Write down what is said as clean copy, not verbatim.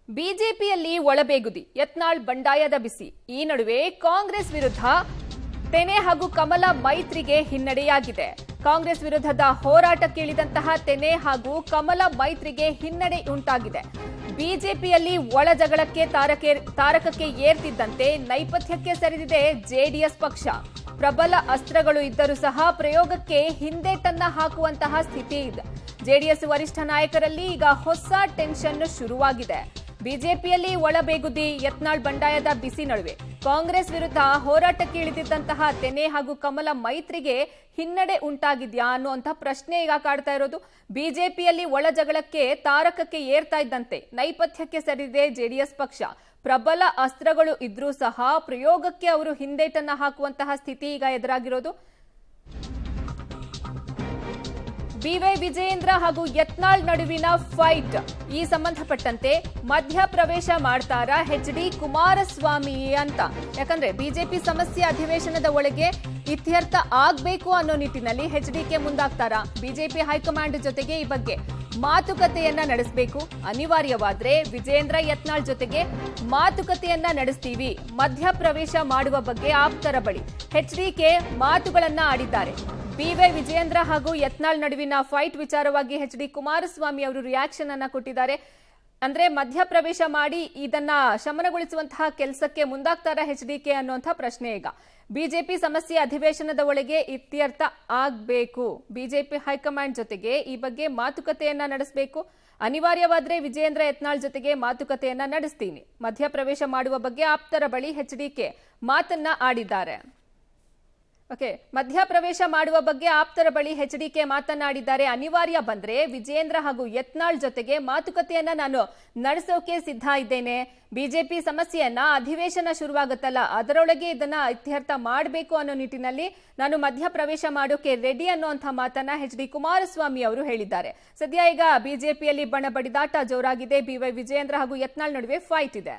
ಬಿಜೆಪಿಯಲ್ಲಿ ಒಳಬೇಗುದಿ, ಯತ್ನಾಳ್ ಬಂಡಾಯದ ಬಿಸಿ. ಈ ನಡುವೆ ಕಾಂಗ್ರೆಸ್ ವಿರುದ್ಧ ತೆನೆ ಹಾಗೂ ಕಮಲ ಮೈತ್ರಿಗೆ ಹಿನ್ನಡೆಯಾಗಿದೆ. ಕಾಂಗ್ರೆಸ್ ವಿರುದ್ಧದ ಹೋರಾಟಕ್ಕೆ ಇಳಿದಂತಹ ತೆನೆ ಹಾಗೂ ಕಮಲ ಮೈತ್ರಿಗೆ ಹಿನ್ನಡೆ ಉಂಟಾಗಿದೆ. ಬಿಜೆಪಿಯಲ್ಲಿ ಒಳ ಜಗಳಕ್ಕೆ ತಾರಕಕ್ಕೆ ಏರ್ತಿದ್ದಂತೆ ನೈಪಥ್ಯಕ್ಕೆ ಸರಿದಿದೆ ಜೆಡಿಎಸ್ ಪಕ್ಷ. ಪ್ರಬಲ ಅಸ್ತ್ರಗಳು ಇದ್ದರೂ ಸಹ ಪ್ರಯೋಗಕ್ಕೆ ಹಿಂದೇಟನ್ನ ಹಾಕುವಂತಹ ಸ್ಥಿತಿ ಇದೆ. ಜೆಡಿಎಸ್ ವರಿಷ್ಠ ನಾಯಕರಲ್ಲಿ ಈಗ ಹೊಸ ಟೆನ್ಷನ್ ಶುರುವಾಗಿದೆ. ಬಿಜೆಪಿಯಲ್ಲಿ ಒಳಬೇಗುದಿ, ಯತ್ನಾಳ್ ಬಂಡಾಯದ ಬಿಸಿ ನಡುವೆ ಕಾಂಗ್ರೆಸ್ ವಿರುದ್ಧ ಹೋರಾಟಕ್ಕೆ ಇಳಿದಿದ್ದಂತಹ ತೆನೆ ಹಾಗೂ ಕಮಲ ಮೈತ್ರಿಗೆ ಹಿನ್ನಡೆ ಉಂಟಾಗಿದ್ಯಾ ಅನ್ನುವಂಥ ಪ್ರಶ್ನೆ ಈಗ ಕಾಡ್ತಾ ಇರೋದು. ಬಿಜೆಪಿಯಲ್ಲಿ ಒಳ ಜಗಳಕ್ಕೆ ತಾರಕಕ್ಕೆ ಏರ್ತಾ ಇದ್ದಂತೆ ನೈಪಥ್ಯಕ್ಕೆ ಸರಿದಿದೆ ಜೆಡಿಎಸ್ ಪಕ್ಷ. ಪ್ರಬಲ ಅಸ್ತ್ರಗಳು ಇದ್ರೂ ಸಹ ಪ್ರಯೋಗಕ್ಕೆ ಅವರು ಹಿಂದೇಟನ್ನ ಹಾಕುವಂತಹ ಸ್ಥಿತಿ ಈಗ ಎದುರಾಗಿರೋದು. ಬಿವೈ ವಿಜಯೇಂದ್ರ ಹಾಗೂ ಯತ್ನಾಳ್ ನಡುವಿನ ಫೈಟ್. ಈ ಸಂಬಂಧಪಟ್ಟಂತೆ ಮಧ್ಯಪ್ರವೇಶ ಮಾಡ್ತಾರಾ ಎಚ್.ಡಿ. ಕುಮಾರಸ್ವಾಮಿ ಅಂತ? ಯಾಕಂದ್ರೆ ಬಿಜೆಪಿ ಸಮಸ್ಯೆ ಅಧಿವೇಶನದ ಒಳಗೆ ಇತ್ಯರ್ಥ ಆಗ್ಬೇಕು ಅನ್ನೋ ನಿಟ್ಟಿನಲ್ಲಿ ಎಚ್.ಡಿ.ಕೆ ಮುಂದಾಗ್ತಾರಾ? ಬಿಜೆಪಿ ಹೈಕಮಾಂಡ್ ಜೊತೆಗೆ ಈ ಬಗ್ಗೆ ಮಾತುಕತೆಯನ್ನ ನಡೆಸಬೇಕು. ಅನಿವಾರ್ಯವಾದ್ರೆ ವಿಜಯೇಂದ್ರ ಯತ್ನಾಳ್ ಜೊತೆಗೆ ಮಾತುಕತೆಯನ್ನ ನಡೆಸ್ತೀವಿ, ಮಧ್ಯಪ್ರವೇಶ ಮಾಡುವ ಬಗ್ಗೆ ಆಪ್ತರ ಬಳಿ ಎಚ್.ಡಿ.ಕೆ ಮಾತುಗಳನ್ನ ಆಡಿದ್ದಾರೆ. ಬಿವೈ ವಿಜಯೇಂದ್ರ ಹಾಗೂ ಯತ್ನಾಳ್ ನಡುವಿನ ಫೈಟ್ ವಿಚಾರವಾಗಿ ಎಚ್.ಡಿ. ಕುಮಾರಸ್ವಾಮಿ ಅವರು ರಿಯಾಕ್ಷನ್ ಅನ್ನ ಕೊಟ್ಟಿದ್ದಾರೆ. ಅಂದ್ರೆ ಮಧ್ಯಪ್ರವೇಶ ಮಾಡಿ ಇದನ್ನ ಶಮನಗೊಳಿಸುವಂತಹ ಕೆಲಸಕ್ಕೆ ಮುಂದಾಗ್ತಾರ ಎಚ್.ಡಿ.ಕೆ ಅನ್ನುವಂತಹ ಪ್ರಶ್ನೆ ಈಗ. ಬಿಜೆಪಿ ಸಮಸ್ಯೆ ಅಧಿವೇಶನದ ಒಳಗೆ ಇತ್ಯರ್ಥ ಆಗ್ಬೇಕು. ಬಿಜೆಪಿ ಹೈಕಮಾಂಡ್ ಜೊತೆಗೆ ಈ ಬಗ್ಗೆ ಮಾತುಕತೆಯನ್ನ ನಡೆಸಬೇಕು. ಅನಿವಾರ್ಯವಾದ್ರೆ ವಿಜಯೇಂದ್ರ ಯತ್ನಾಳ್ ಜೊತೆಗೆ ಮಾತುಕತೆಯನ್ನ ನಡೆಸ್ತೀನಿ, ಮಧ್ಯಪ್ರವೇಶ ಮಾಡುವ ಬಗ್ಗೆ ಆಪ್ತರ ಬಳಿ ಎಚ್.ಡಿ.ಕೆ ಮಾತನ್ನ ಆಡಿದ್ದಾರೆ. ಓಕೆ, ಮಧ್ಯಪ್ರವೇಶ ಮಾಡುವ ಬಗ್ಗೆ ಆಪ್ತರ ಬಳಿ ಎಚ್.ಡಿ.ಕೆ ಮಾತನಾಡಿದ್ದಾರೆ. ಅನಿವಾರ್ಯ ಬಂದ್ರೆ ವಿಜಯೇಂದ್ರ ಹಾಗೂ ಯತ್ನಾಳ್ ಜೊತೆಗೆ ಮಾತುಕತೆಯನ್ನ ನಾನು ನಡೆಸೋಕೆ ಸಿದ್ಧ ಇದ್ದೇನೆ. ಬಿಜೆಪಿ ಸಮಸ್ಯೆಯನ್ನ ಅಧಿವೇಶನ ಶುರುವಾಗುತ್ತಲ್ಲ ಅದರೊಳಗೆ ಇದನ್ನ ಇತ್ಯರ್ಥ ಮಾಡಬೇಕು ಅನ್ನೋ ನಿಟ್ಟಿನಲ್ಲಿ ನಾನು ಮಧ್ಯಪ್ರವೇಶ ಮಾಡೋಕೆ ರೆಡಿ ಅನ್ನುವಂಥ ಮಾತನ್ನ ಎಚ್.ಡಿ. ಕುಮಾರಸ್ವಾಮಿ ಅವರು ಹೇಳಿದ್ದಾರೆ. ಸದ್ಯ ಈಗ ಬಿಜೆಪಿಯಲ್ಲಿ ಬಣಬಡಿದಾಟ ಜೋರಾಗಿದೆ. ಬಿವೈ ವಿಜಯೇಂದ್ರ ಹಾಗೂ ಯತ್ನಾಳ್ ನಡುವೆ ಫೈಟ್ ಇದೆ.